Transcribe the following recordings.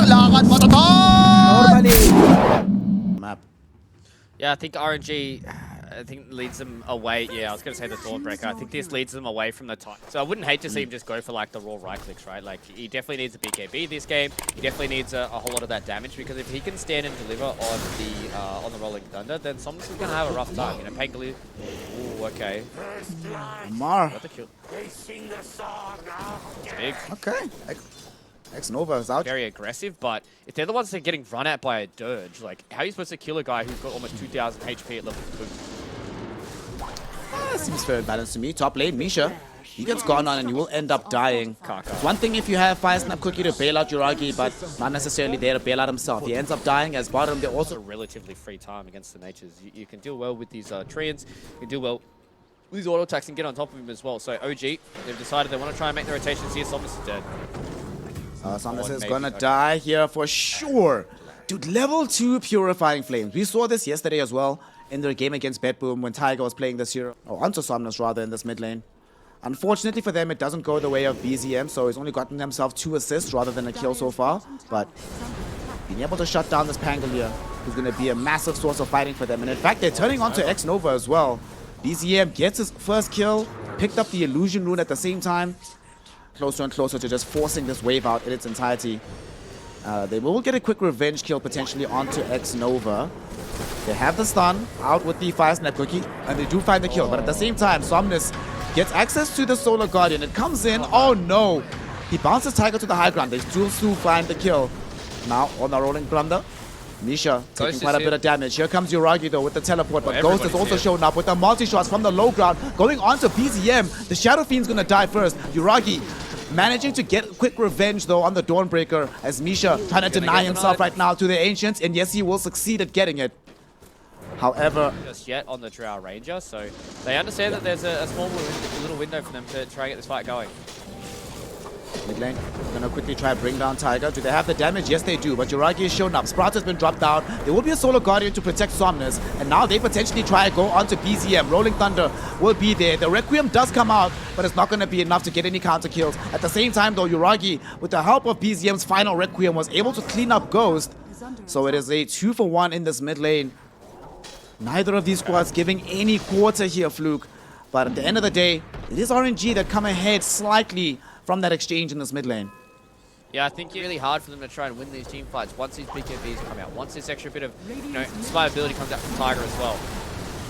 lakad matatag! Normally. Map. Yeah, I think RNG, leads them away. Yeah, I was going to say the Dawnbreaker. I think this leads them away from the top. So I wouldn't hate to see him just go for like the raw right clicks, right? Like he definitely needs a BKB this game. He definitely needs a whole lot of that damage, because if he can stand and deliver on the Rolling Thunder, then Somnus is going to have a rough time. You know, Pangoli. Ooh, okay. Mar. Got the kill. It's big. Okay. X-Nova is out. Very aggressive, but if they're the ones that are getting run at by a Dirge, like how are you supposed to kill a guy who's got almost 2,000 HP at level 2? Seems fair and balanced to me. Top lane, Misha. He gets gone on and you will end up dying. Kaka. It's one thing if you have Fire Snap Cookie to bail out Yuragi, but not necessarily there to bail out himself. He ends up dying as bottom. They're also a relatively free time against the Natures. You can deal well with these Treants. You can deal well with these auto attacks and get on top of him as well. So OG, they've decided they want to try and make the rotations here. Somnus is dead. Somnus is gonna die here for sure. Dude, level 2 Purifying Flames. We saw this yesterday as well in their game against Bedboom when Tiger was playing this hero. Or onto Somnus rather in this mid lane. Unfortunately for them, it doesn't go the way of BZM, so he's only gotten himself 2 assists rather than a kill so far. But being able to shut down this Pangolier is going to be a massive source of fighting for them. And in fact, they're turning onto X-Nova as well. BZM gets his first kill, picked up the Illusion Rune at the same time. Closer and closer to just forcing this wave out in its entirety. They will get a quick revenge kill potentially onto X-Nova. They have the stun out with the Fire Snap Cookie, and they do find the kill. But at the same time, Somnus gets access to the Solar Guardian. It comes in. Oh no! He bounces Tiger to the high ground. They still find the kill. Now on the Rolling Thunder. Misha taking quite a bit of damage. Here comes Yuragi though with the teleport, but Ghost has also shown up with the multi-shots from the low ground. Going on to BZM. The Shadow Fiend's gonna die first. Yuragi managing to get quick revenge though on the Dawnbreaker as Misha trying to deny himself right now to the Ancients, and yes, he will succeed at getting it. However, just yet on the Drow Ranger, so they understand that there's a small little window for them to try and get this fight going. Mid lane, gonna quickly try and bring down Tiger. Do they have the damage? Yes, they do. But Yuragi is shown up. Sprout has been dropped down. There will be a Solar Guardian to protect Somnus. And now they potentially try and go onto BZM. Rolling Thunder will be there. The Requiem does come out, but it's not going to be enough to get any counter kills. At the same time, though, Yuragi, with the help of BZM's final Requiem, was able to clean up Ghost. So it is a 2-for-1 in this mid lane. Neither of these squads giving any quarter here, Fluke. But at the end of the day, it is RNG that come ahead slightly from that exchange in this mid lane. Yeah, I think it's really hard for them to try and win these team fights once these BKBs come out. Once this extra bit of survivability comes out from Tiger as well.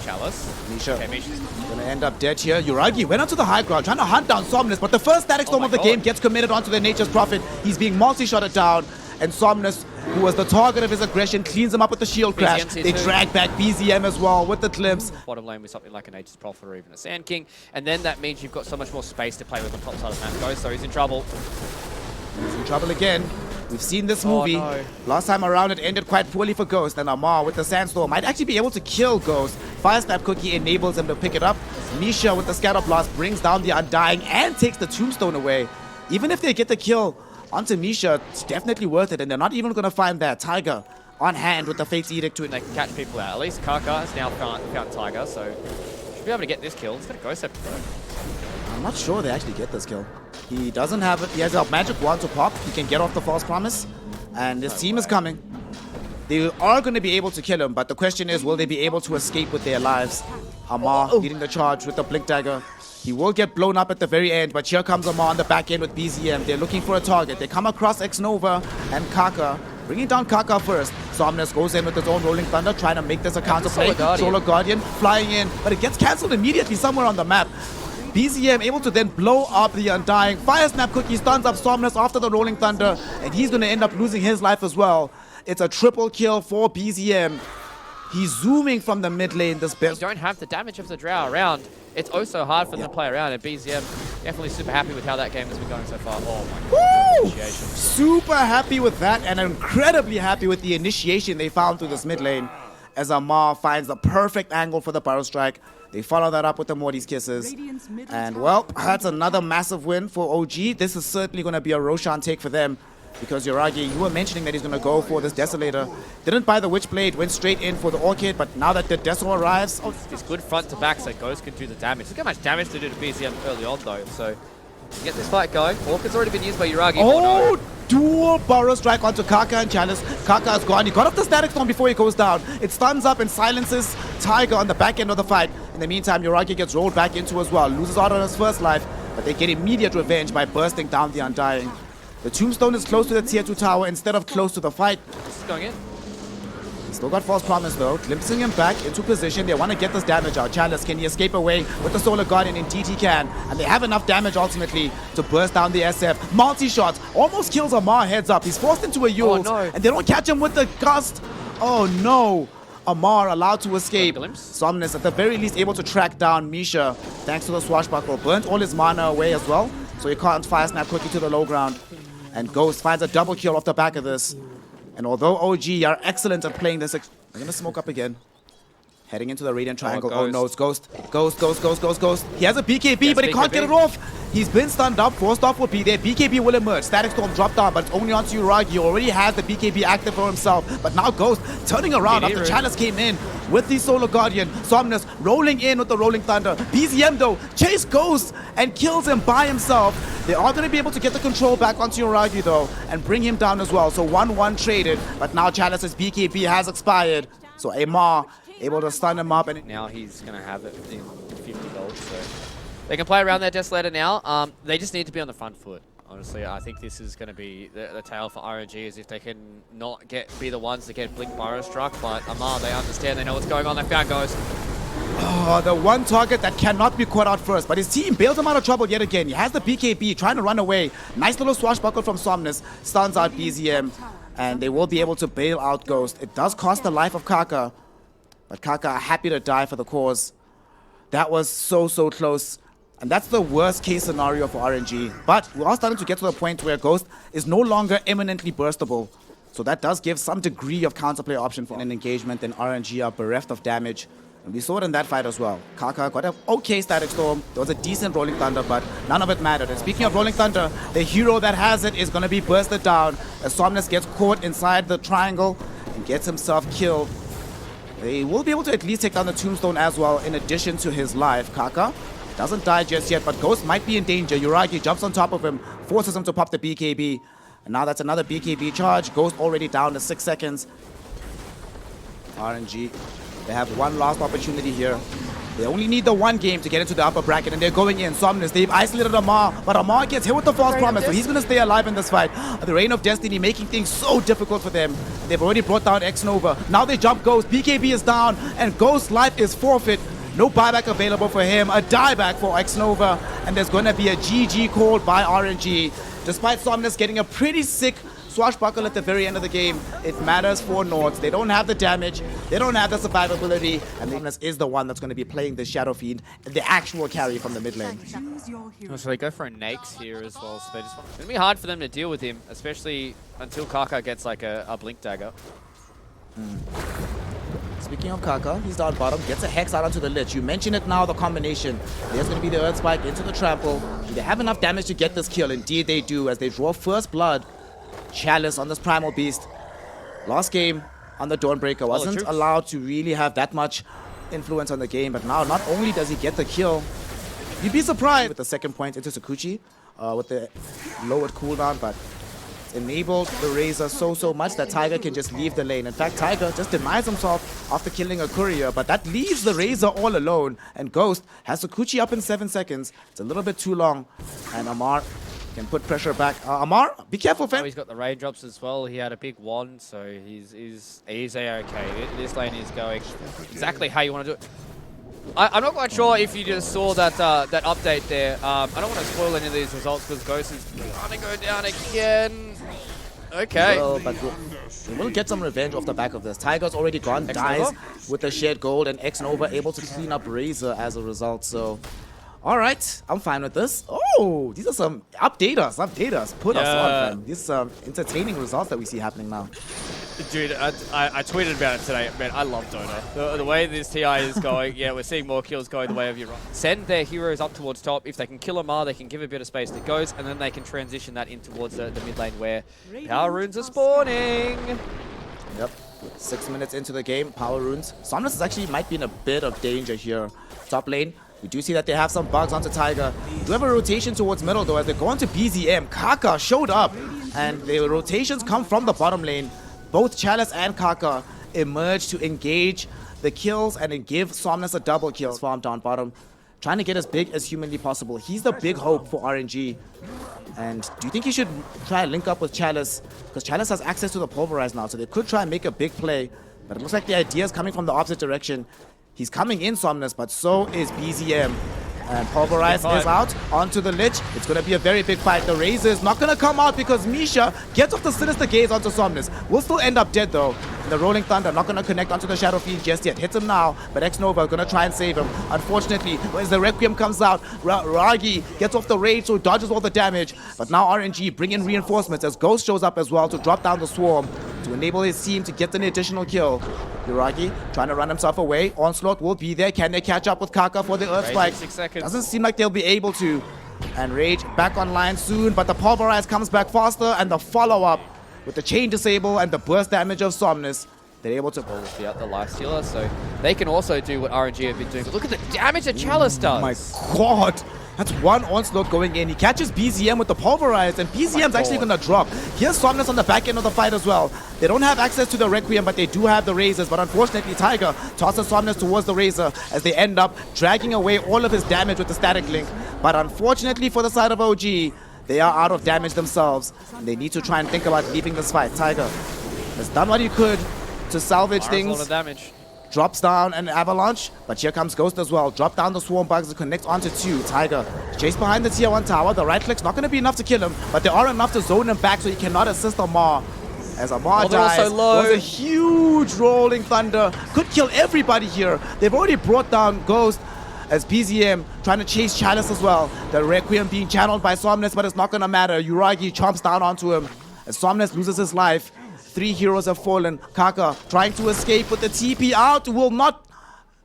Chalice. Misha. Okay, Misha's gonna end up dead here. Yuragi went onto the high ground trying to hunt down Somnus, but the first static storm of the game gets committed onto the Nature's Prophet. He's being multi-shotted down, and Somnus, who was the target of his aggression, cleans him up with the shield crash. They drag back BZM as well with the glimpse. Bottom lane with something like a Nature's Prophet or even a Sand King, and then that means you've got so much more space to play with on top side of the map. Ghost, so he's in trouble. He's in trouble again. We've seen this movie. Oh, no. Last time around it ended quite poorly for Ghost, and Amar with the Sandstorm might actually be able to kill Ghost. Fire Snap Cookie enables him to pick it up. Misha with the Scatter Blast brings down the Undying and takes the Tombstone away. Even if they get the kill onto Misha, it's definitely worth it, and they're not even going to find that Tiger on hand with the Fate's Edict to it. They can catch people out. At least Kaka has now found Tiger, so should be able to get this kill. He's got a Ghost Scepter though. I'm not sure they actually get this kill. He doesn't have it. He has a magic wand to pop. He can get off the False Promise, and his team is coming. They are going to be able to kill him, but the question is, will they be able to escape with their lives? Amar leading the charge with the Blink Dagger. He will get blown up at the very end, but here comes Amar on the back end with BZM. They're looking for a target. They come across X-Nova and Kaka, bringing down Kaka first. Somnus goes in with his own Rolling Thunder, trying to make this a counter play. Solar Guardian flying in, but it gets cancelled immediately somewhere on the map. BZM able to then blow up the Undying. Fire Snap Cookie stuns up Somnus after the Rolling Thunder, and he's going to end up losing his life as well. It's a triple kill for BZM. He's zooming from the mid lane. This best. They don't have the damage of the Drow around. It's also hard for them to play around, and BZM definitely super happy with how that game has been going so far. Oh my god, initiation. Super happy with that, and incredibly happy with the initiation they found through this mid lane. As Amar finds the perfect angle for the Burrow Strike. They follow that up with the Morty's Kisses. And well, that's another massive win for OG. This is certainly going to be a Roshan take for them. Because Yuragi, you were mentioning that he's going to go for this Desolator. Didn't buy the Witchblade, went straight in for the Orchid, but now that the Deso arrives... Oh, it's good front to back so Ghost can do the damage. Look how much damage they do to BZM early on though, so Get this fight going. Orchid's already been used by Yuragi. Oh, dual burrow strike onto Kaka and Chalice. Kaka is gone. He got off the static storm before he goes down. It stuns up and silences Tiger on the back end of the fight. In the meantime, Yuragi gets rolled back into as well. Loses out on his first life, but they get immediate revenge by bursting down the Undying. The Tombstone is close to the tier 2 tower instead of close to the fight. This is going in. Still got False Promise though, glimpsing him back into position. They want to get this damage out. Chalice, can he escape away with the Solar Guardian? Indeed he can. And they have enough damage ultimately to burst down the SF. Multi-shots, almost kills Amar, heads up. He's forced into a Yule, and they don't catch him with the gust. Oh no. Amar allowed to escape. Somnus at the very least able to track down Misha thanks to the swashbuckle. Burnt all his mana away as well, so he can't fire snap quickly to the low ground. And Ghost finds a double kill off the back of this. And although OG are excellent at playing this, they're gonna smoke up again. Heading into the Radiant Triangle. Oh no, it's Ghost. Ghost. He has a BKB, but he can't get it off. He's been stunned up. Forced off will be there. BKB will emerge. Static Storm dropped down, but it's only onto Yuragi. He already has the BKB active for himself. But now Ghost turning around after Chalice came in with the Solar Guardian. Somnus rolling in with the Rolling Thunder. BZM though, chase Ghost and kills him by himself. They are going to be able to get the control back onto Yuragi though and bring him down as well. So 1-1 traded, but now Chalice's BKB has expired. So Amar able to stun him up, and now he's going to have it in 50 gold. So they can play around their Desolator now. They just need to be on the front foot. Honestly, I think this is going to be the tale for RNG, is if they can not be the ones that get Blink Burrow struck. But Amar, they understand, they know what's going on. They found Ghost. Oh, the one target that cannot be caught out first, but his team bails him out of trouble yet again. He has the BKB trying to run away. Nice little swashbuckle from Somnus, stuns out BZM, and they will be able to bail out Ghost. It does cost the life of Kaka, but Kaka are happy to die for the cause. That was so close. And that's the worst case scenario for RNG. But we are starting to get to the point where Ghost is no longer imminently burstable. So that does give some degree of counterplay option for an engagement, and RNG are bereft of damage. And we saw it in that fight as well. Kaka got an okay Static Storm. There was a decent Rolling Thunder, but none of it mattered. And speaking of Rolling Thunder, the hero that has it is going to be bursted down as Somnus gets caught inside the triangle and gets himself killed. They will be able to at least take down the Tombstone as well, in addition to his life. Kaka doesn't die just yet, but Ghost might be in danger. Yuragi jumps on top of him, forces him to pop the BKB. And now that's another BKB charge. Ghost already down to 6 seconds. RNG, they have one last opportunity here. They only need the one game to get into the upper bracket, and they're going in. Somnus, they've isolated Amar, but Amar gets hit with the False Promise, so he's going to stay alive in this fight. The Reign of Destiny making things so difficult for them. They've already brought down X-Nova. Now they jump Ghost. BKB is down, and Ghost's life is forfeit. No buyback available for him. A dieback for X-Nova, and there's going to be a GG called by RNG. Despite Somnus getting a pretty sick swashbuckle at the very end of the game, it matters for Nords. They don't have the damage, they don't have the survivability, and Somnus is the one that's going to be playing the Shadow Fiend, the actual carry from the mid lane. So they go for a Nakes here as well, so it's going to be hard for them to deal with him, especially until Kaka gets like a Blink Dagger. Speaking of Kaka, he's down bottom, gets a Hex out onto the Lich. You mentioned it now, the combination. There's going to be the Earth Spike into the Trample. Do they have enough damage to get this kill? Indeed they do, as they draw first blood. Chalice on this Primal Beast. Last game on the Dawnbreaker wasn't allowed to really have that much influence on the game, but now not only does he get the kill, you'd be surprised with the second point into Sakuchi with the lowered cooldown, but it's enabled the Razor so much that Tiger can just leave the lane. In fact, Tiger just denies himself after killing a courier, but that leaves the Razor all alone, and Ghost has Sakuchi up in 7 seconds. It's a little bit too long, and Amar can put pressure back. Amar, be careful, fam. Oh, he's got the raindrops as well. He had a big wand, so he's A-okay. This lane is going exactly how you want to do it. I'm not quite sure if you just saw that that update there. I don't want to spoil any of these results because Ghost is going to go down again. Okay. Well, but we'll get some revenge off the back of this. Tiger's already gone, dies with the shared gold, and X-Nova able to clean up Razor as a result, so... Alright, I'm fine with this. Oh, these are some update us, put us on, fam. These are some entertaining results that we see happening now. Dude, I tweeted about it today. Man, I love Dota. The way this TI is going, yeah, we're seeing more kills going the way of your right. Send their heroes up towards top. If they can kill Amar, they can give a bit of space to Ghost, and then they can transition that in towards the mid lane where power runes are spawning. Yep, 6 minutes into the game, power runes. Somnus actually might be in a bit of danger here. Top lane, We do see that they have some bugs onto Tiger. We do have a rotation towards middle though as they go onto BZM. Kaka showed up and the rotations come from the bottom lane. Both Chalice and Kaka emerge to engage the kills and then give Somnus a double kill. Farm down bottom, trying to get as big as humanly possible. He's the big hope for RNG. And do you think he should try and link up with Chalice? Because Chalice has access to the Pulverize now, so they could try and make a big play. But it looks like the idea is coming from the opposite direction. He's coming in Somnus, but so is BZM. And Pulverize is out onto the Lich. It's going to be a very big fight. The Razor is not going to come out because Misha gets off the Sinister Gaze onto Somnus. Will still end up dead though. And the Rolling Thunder not going to connect onto the Shadow Fiend just yet. Hits him now, but X-Nova going to try and save him. Unfortunately, as the Requiem comes out, Ragi gets off the rage, so dodges all the damage. But now RNG bring in reinforcements as Ghost shows up as well to drop down the Swarm to enable his team to get an additional kill. Yuragi trying to run himself away. Onslaught will be there. Can they catch up with Kaka for the Earth Spike? 6 seconds. Doesn't seem like they'll be able to. And Rage back online soon, but the Pulverize comes back faster, and the follow-up with the chain disable and the burst damage of Somnus. They're able to the life stealer, so they can also do what RNG have been doing. But look at the damage that Chalice does. Oh my god. That's one Onslaught going in. He catches BZM with the Pulverize, and BZM's actually going to drop. Here's Somnus on the back end of the fight as well. They don't have access to the Requiem, but they do have the Razors. But unfortunately, Tiger tosses Somnus towards the Razor as they end up dragging away all of his damage with the Static Link. But unfortunately for the side of OG, they are out of damage themselves. And they need to try and think about leaving this fight. Tiger has done what he could to salvage things. A lot of damage. Drops down an Avalanche, but here comes Ghost as well. Drop down the Swarm Bugs to connect onto 2. Tiger chase behind the tier 1 tower. The right click's not going to be enough to kill him, but there are enough to zone him back so he cannot assist Amar. As Amar dies, was a huge Rolling Thunder. Could kill everybody here. They've already brought down Ghost as BZM trying to chase Chalice as well. The Requiem being channeled by Somnus, but it's not going to matter. Yuragi chomps down onto him as Somnus loses his life. 3 heroes have fallen. Kaka trying to escape with the TP out, will not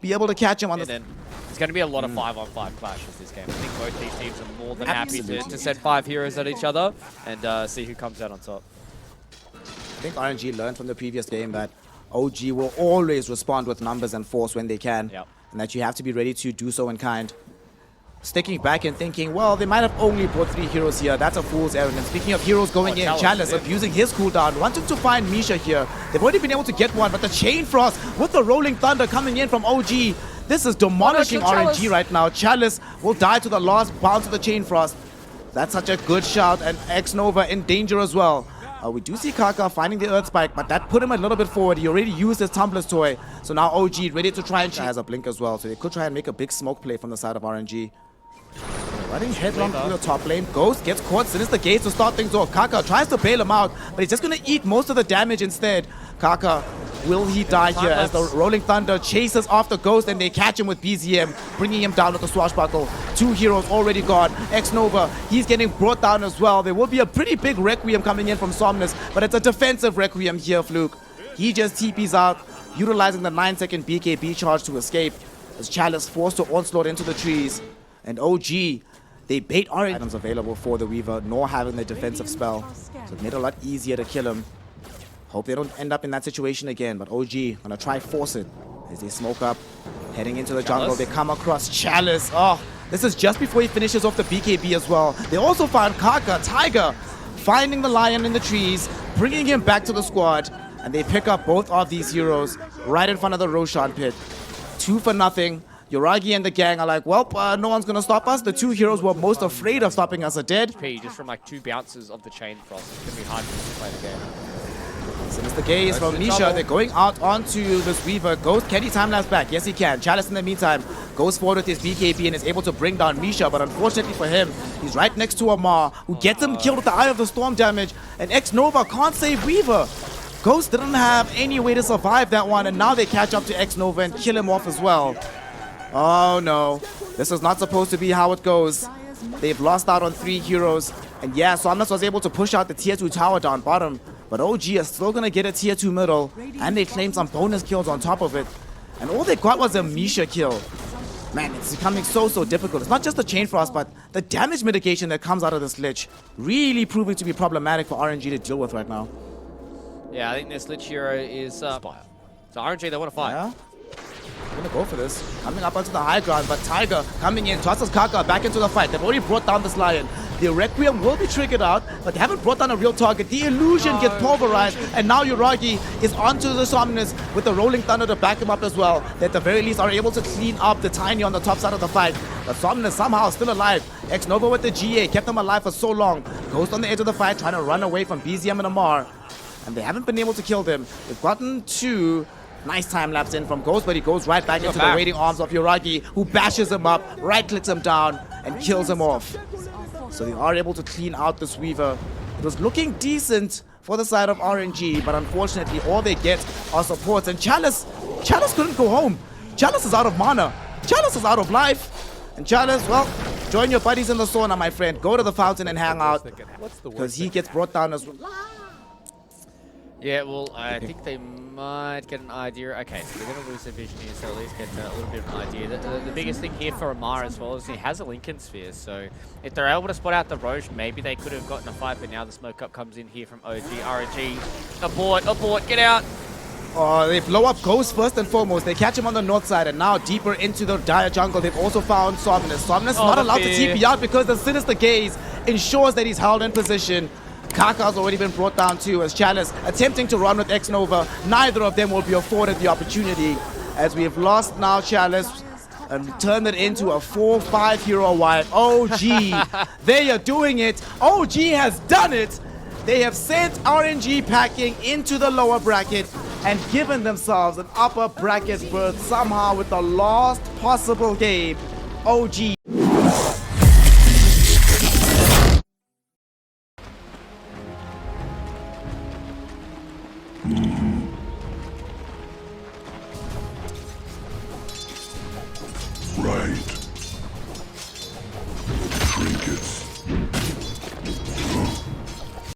be able to catch him on the... It's going to be a lot of 5-on-5 clashes this game. I think both these teams are more than happy to set 5 heroes at each other and see who comes out on top. I think RNG learned from the previous game that OG will always respond with numbers and force when they can. And that you have to be ready to do so in kind. Sticking back and thinking, well, they might have only brought 3 heroes here. That's a fool's errand. And speaking of heroes going in, Chalice abusing his cooldown, wanting to find Misha here. They've already been able to get one, but the Chain Frost with the Rolling Thunder coming in from OG. This is demolishing RNG right now. Chalice will die to the last bounce of the Chain Frost. That's such a good shout, and X-Nova in danger as well. We do see Kaka finding the Earth Spike, but that put him a little bit forward. He already used his Tumbler's Toy. So now OG ready to try and... has a blink as well, so they could try and make a big smoke play from the side of RNG. Running headlong through the top lane. Ghost gets caught. Sinister Gaze to start things off. Kaka tries to bail him out, but he's just going to eat most of the damage instead. Kaka, will he die here as the Rolling Thunder chases after Ghost and they catch him with BZM, bringing him down with the Swashbuckle. 2 heroes already gone. X-Nova, he's getting brought down as well. There will be a pretty big Requiem coming in from Somnus, but it's a defensive Requiem here, Fluke. He just TPs out, utilizing the 9-second BKB charge to escape as Chalice forced to onslaught into the trees. And OG, they bait orange items available for the Weaver, nor having the defensive spell. So it made it a lot easier to kill him. Hope they don't end up in that situation again, but OG gonna try force it as they smoke up, heading into the jungle. They come across Chalice. Oh, this is just before he finishes off the BKB as well. They also found Kaka, Tiger, finding the Lion in the trees, bringing him back to the squad, and they pick up both of these heroes right in front of the Roshan pit. 2 for nothing. Yuragi and the gang are like, well, no one's going to stop us. The 2 heroes who are most afraid of stopping us are dead. Just from like 2 bounces of the Chain Frost, it's going to be hard to play the game. Sinister Gaze from Misha. They're going out onto this Weaver. Ghost, can he time-lapse back? Yes, he can. Chalice in the meantime goes forward with his BKB and is able to bring down Misha, but unfortunately for him, he's right next to Amar, who gets him killed with the Eye of the Storm damage, and X-Nova can't save Weaver. Ghost didn't have any way to survive that one, and now they catch up to X-Nova and kill him off as well. Oh no, this is not supposed to be how it goes. They've lost out on 3 heroes. And yeah, Somnus was able to push out the tier 2 tower down bottom. But OG is still going to get a tier 2 middle. And they claim some bonus kills on top of it. And all they got was a Misha kill. Man, it's becoming so difficult. It's not just the Chain Frost, but the damage mitigation that comes out of this Lich. Really proving to be problematic for RNG to deal with right now. Yeah, I think this Lich hero is... So RNG, they want to fight. Yeah? Gonna go for this. Coming up onto the high ground, but Tiger coming in, tosses Kaka back into the fight. They've already brought down this Lion. The Requiem will be triggered out, but they haven't brought down a real target. The illusion gets pulverized, and now Uragi is onto the Somnus with the Rolling Thunder to back him up as well. They at the very least are able to clean up the Tiny on the top side of the fight. But Somnus somehow still alive. X-Nova with the GA, kept them alive for so long. Ghost on the edge of the fight, trying to run away from BZM and Amar. And they haven't been able to kill them. They've gotten 2 nice time lapse in from Ghost, but he goes right back into the waiting arms of Uragi, who bashes him up, right-clicks him down, and kills him off. So they are able to clean out this Weaver. It was looking decent for the side of RNG, but unfortunately all they get are supports. And Chalice couldn't go home. Chalice is out of mana. Chalice is out of life. And Chalice, well, join your buddies in the sauna, my friend. Go to the fountain and hang out, because he gets brought down as well. Yeah, well, I think they might get an idea. Okay, so they're going to lose their vision here, so at least get a little bit of an idea. The biggest thing here for Amar as well is he has a Lincoln Sphere, so if they're able to spot out the Roche, maybe they could have gotten a fight, but now the smoke up comes in here from OG. RNG, abort, get out! Oh, they blow up Ghost first and foremost. They catch him on the north side, and now deeper into the dire jungle, they've also found Somnus. Somnus is not allowed to TP out because the Sinister Gaze ensures that he's held in position. Kaka's already been brought down too, as Chalice attempting to run with X-Nova. Neither of them will be afforded the opportunity, as we have lost now Chalice and turned it into a 4-5 hero wipe. OG, they are doing it. OG has done it. They have sent RNG packing into the lower bracket and given themselves an upper bracket berth somehow with the last possible game. OG. Right. Trinkets.